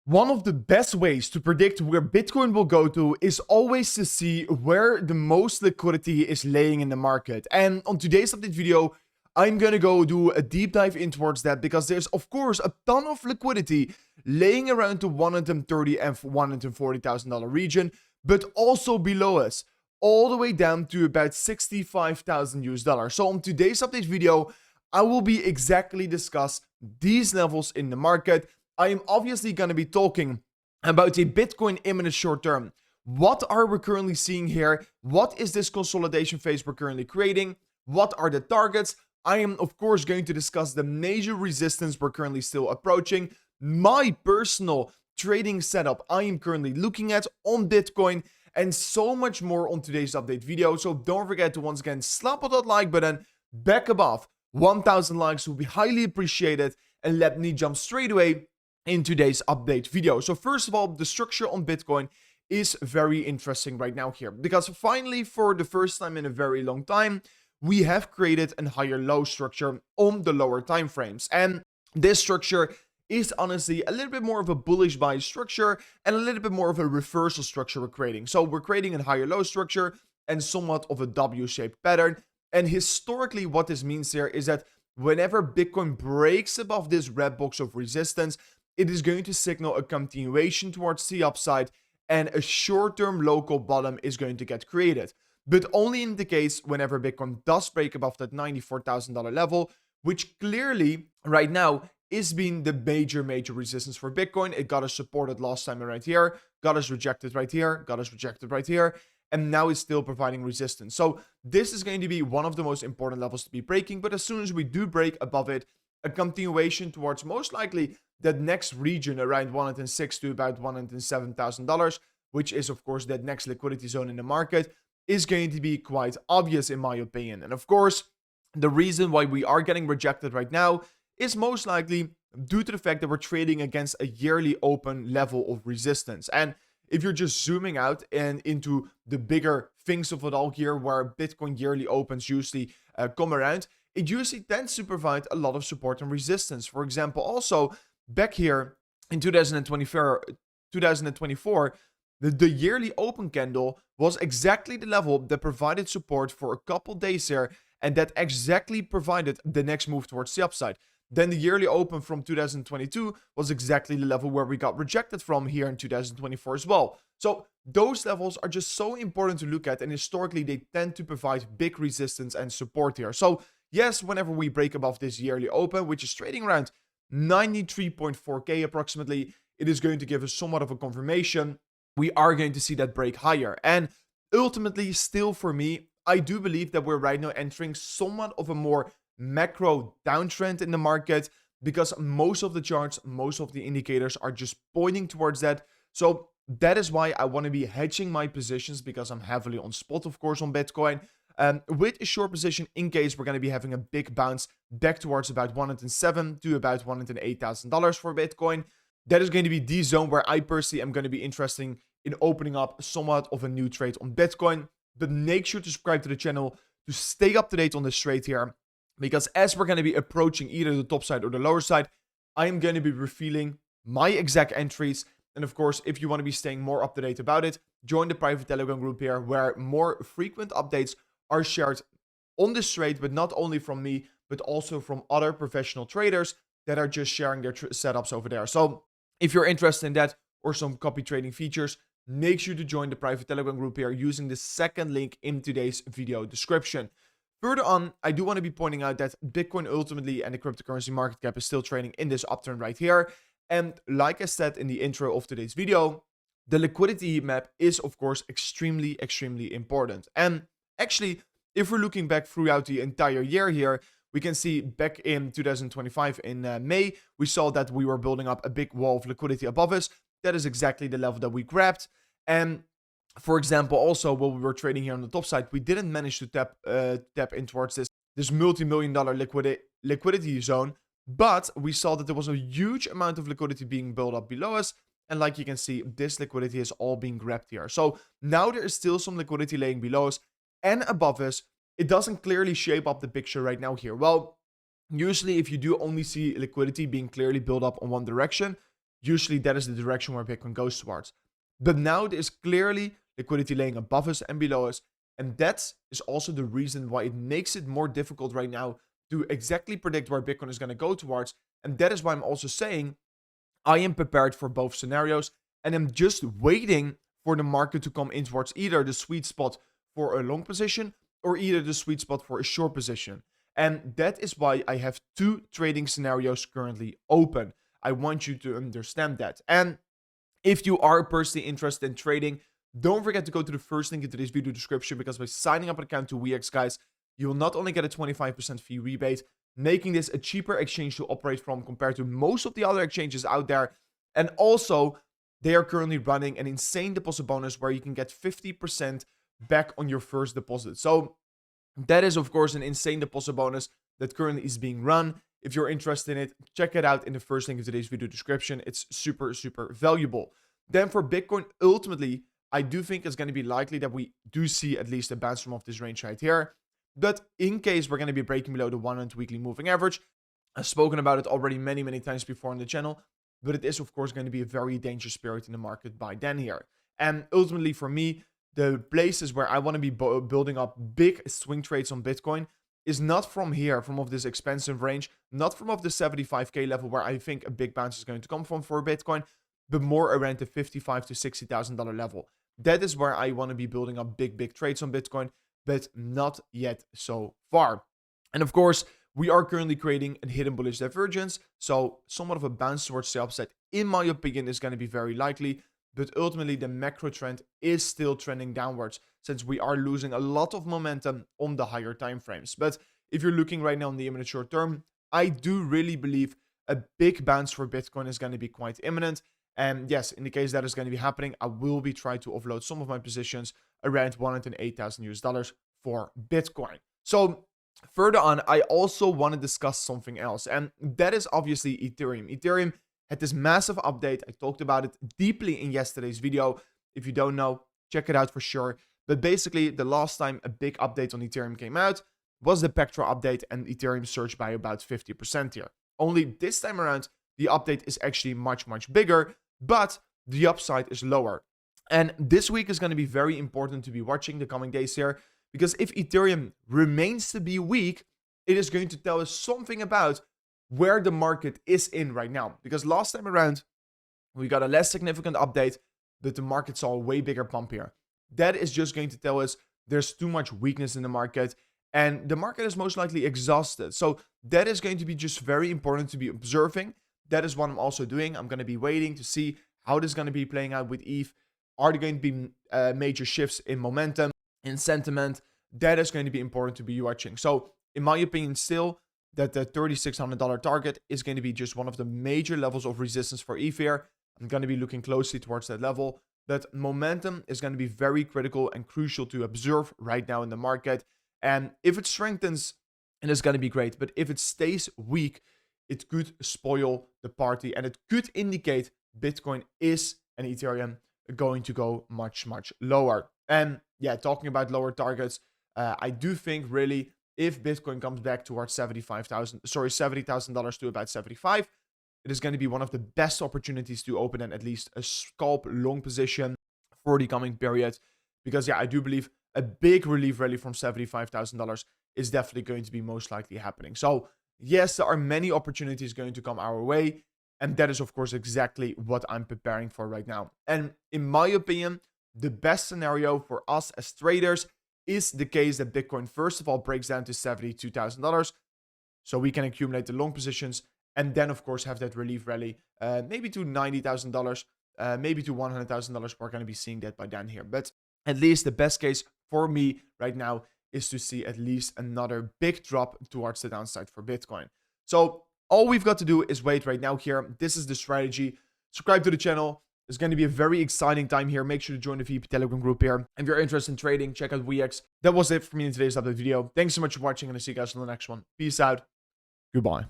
One of the best ways to predict where Bitcoin will go to is always to see where the most liquidity is laying in the market. And on today's update video, I'm gonna go do a deep dive in towards that because there's of course a ton of liquidity laying around the $130,000 and $140,000 region, but also below us, all the way down to about 65,000 US dollars. So on today's update video, I will be exactly discuss these levels in the market. I am obviously going to be talking about a Bitcoin imminent short term. What are we currently seeing here? What is this consolidation phase we're currently creating? What are the targets? I am, of course, going to discuss the major resistance we're currently still approaching, my personal trading setup I am currently looking at on Bitcoin, and so much more on today's update video. So don't forget to once again slap on that like button back above 1,000 likes will be highly appreciated, and let me jump straight away in today's update video. So first of all, the structure on Bitcoin is very interesting right now here, because finally, for the first time in a very long time, we have created a higher low structure on the lower time frames. And this structure is honestly a little bit more of a bullish buy structure and a little bit more of a reversal structure we're creating. So we're creating a higher low structure and somewhat of a W-shaped pattern. And historically, what this means here is that whenever Bitcoin breaks above this red box of resistance, it is going to signal a continuation towards the upside, and a short-term local bottom is going to get created. But only in the case whenever Bitcoin does break above that $94,000 level, which clearly right now is being the major resistance for Bitcoin. It got us supported last time right here, got us rejected right here, got us rejected right here, and now it's still providing resistance. So this is going to be one of the most important levels to be breaking. But as soon as we do break above it, a continuation towards most likely that next region around $106 to about $107,000, which is of course that next liquidity zone in the market, is going to be quite obvious in my opinion. And of course, the reason why we are getting rejected right now is most likely due to the fact that we're trading against a yearly open level of resistance. And if you're just zooming out and into the bigger things of it all here, where Bitcoin yearly opens usually come around, it usually tends to provide a lot of support and resistance. For example, also back here in 2024, the yearly open candle was exactly the level that provided support for a couple days here, and that exactly provided the next move towards the upside. Then the yearly open from 2022 was exactly the level where we got rejected from here in 2024 as well. So those levels are just so important to look at, and historically they tend to provide big resistance and support here. So yes, whenever we break above this yearly open, which is trading around 93.4k approximately, it is going to give us somewhat of a confirmation. We are going to see that break higher. And ultimately, still for me, I do believe that we're right now entering somewhat of a more macro downtrend in the market, because most of the charts, most of the indicators are just pointing towards that. So that is why I want to be hedging my positions, because I'm heavily on spot, of course, on Bitcoin, with a short position in case we're going to be having a big bounce back towards about $107,000 to about $108,000 for Bitcoin. That is going to be the zone where I personally am going to be interested in opening up somewhat of a new trade on Bitcoin. But make sure to subscribe to the channel to stay up to date on this trade here, because as we're going to be approaching either the top side or the lower side, I am going to be revealing my exact entries. And of course, if you want to be staying more up to date about it, join the private Telegram group here, where more frequent updates are shared on this trade, but not only from me, but also from other professional traders that are just sharing their setups over there. So if you're interested in that or some copy trading features, make sure to join the private Telegram group here using the second link in today's video description. Further on, I do want to be pointing out that Bitcoin ultimately and the cryptocurrency market cap is still trading in this upturn right here. And like I said in the intro of today's video, the liquidity map is of course extremely important. And actually, if we're looking back throughout the entire year here, we can see back in 2025 in May, we saw that we were building up a big wall of liquidity above us. That is exactly the level that we grabbed. And for example, also while we were trading here on the top side, we didn't manage to tap in towards this multi-million-dollar liquidity zone, but we saw that there was a huge amount of liquidity being built up below us. And like you can see, this liquidity is all being grabbed here. So now there is still some liquidity laying below us and above us. It doesn't clearly shape up the picture right now here. Well, usually if you do only see liquidity being clearly built up on one direction, usually that is the direction where Bitcoin goes towards. But now there's clearly liquidity laying above us and below us. And that is also the reason why it makes it more difficult right now to exactly predict where Bitcoin is going to go towards. And that is why I'm also saying I am prepared for both scenarios. And I'm just waiting for the market to come in towards either the sweet spot for a long position or either the sweet spot for a short position. And that is why I have 2 trading scenarios currently open. I want you to understand that. And if you are personally interested in trading, don't forget to go to the first link in today's video description, because by signing up an account to WeX, guys, you will not only get a 25% fee rebate, making this a cheaper exchange to operate from compared to most of the other exchanges out there. And also, they are currently running an insane deposit bonus where you can get 50% back on your first deposit. So that is, of course, an insane deposit bonus that currently is being run. If you're interested in it, check it out in the first link in today's video description. It's super, super valuable. Then for Bitcoin, ultimately, I do think it's going to be likely that we do see at least a bounce from off this range right here. But in case we're going to be breaking below the 100 weekly moving average, I've spoken about it already many, many times before on the channel, but it is, of course, going to be a very dangerous period in the market by then here. And ultimately, for me, the places where I want to be building up big swing trades on Bitcoin is not from here, from off this expensive range, not from off the 75K level where I think a big bounce is going to come from for Bitcoin, but more around the $55,000 to $60,000 level. That is where I want to be building up big trades on Bitcoin, but not yet so far. And of course, we are currently creating a hidden bullish divergence. So somewhat of a bounce towards the upside, in my opinion, is going to be very likely. But ultimately, the macro trend is still trending downwards, since we are losing a lot of momentum on the higher time frames. But if you're looking right now on the imminent short term, I do really believe a big bounce for Bitcoin is going to be quite imminent. And yes, in the case that is going to be happening, I will be trying to offload some of my positions around $108,000 for Bitcoin. So further on, I also want to discuss something else, and that is obviously Ethereum. Ethereum had this massive update. I talked about it deeply in yesterday's video. If you don't know, check it out for sure. But basically, the last time a big update on Ethereum came out was the Pectra update, and Ethereum surged by about 50% here. Only this time around, the update is actually much bigger, but the upside is lower. And this week is going to be very important to be watching the coming days here, because if Ethereum remains to be weak, it is going to tell us something about where the market is in right now. Because last time around, we got a less significant update, but the market saw a way bigger pump here. That is just going to tell us there's too much weakness in the market, and the market is most likely exhausted. So that is going to be just very important to be observing. That is what I'm also doing. I'm going to be waiting to see how this is going to be playing out with ETH. Are there going to be major shifts in momentum, in sentiment? That is going to be important to be watching. So in my opinion, still, that the $3,600 target is going to be just one of the major levels of resistance for ETH here. I'm going to be looking closely towards that level. But momentum is going to be very critical and crucial to observe right now in the market. And if it strengthens, it is going to be great. But if it stays weak, it could spoil the party, and it could indicate Bitcoin is and Ethereum going to go much lower. And yeah, talking about lower targets, I do think really if Bitcoin comes back towards $70,000 to about 75, it is going to be one of the best opportunities to open at least a scalp long position for the coming period. Because yeah, I do believe a big relief rally from $75,000 is definitely going to be most likely happening. So yes, there are many opportunities going to come our way. And that is, of course, exactly what I'm preparing for right now. And in my opinion, the best scenario for us as traders is the case that Bitcoin, first of all, breaks down to $72,000. So we can accumulate the long positions and then, of course, have that relief rally, maybe to $90,000, maybe to $100,000. We're going to be seeing that by then here. But at least the best case for me right now is to see at least another big drop towards the downside for Bitcoin. So all we've got to do is wait right now here. This is the strategy. Subscribe to the channel. It's going to be a very exciting time here. Make sure to join the VIP Telegram group here. If you're interested in trading, check out WeX. That was it for me in today's update video. Thanks so much for watching, and I'll see you guys on the next one. Peace out. Goodbye.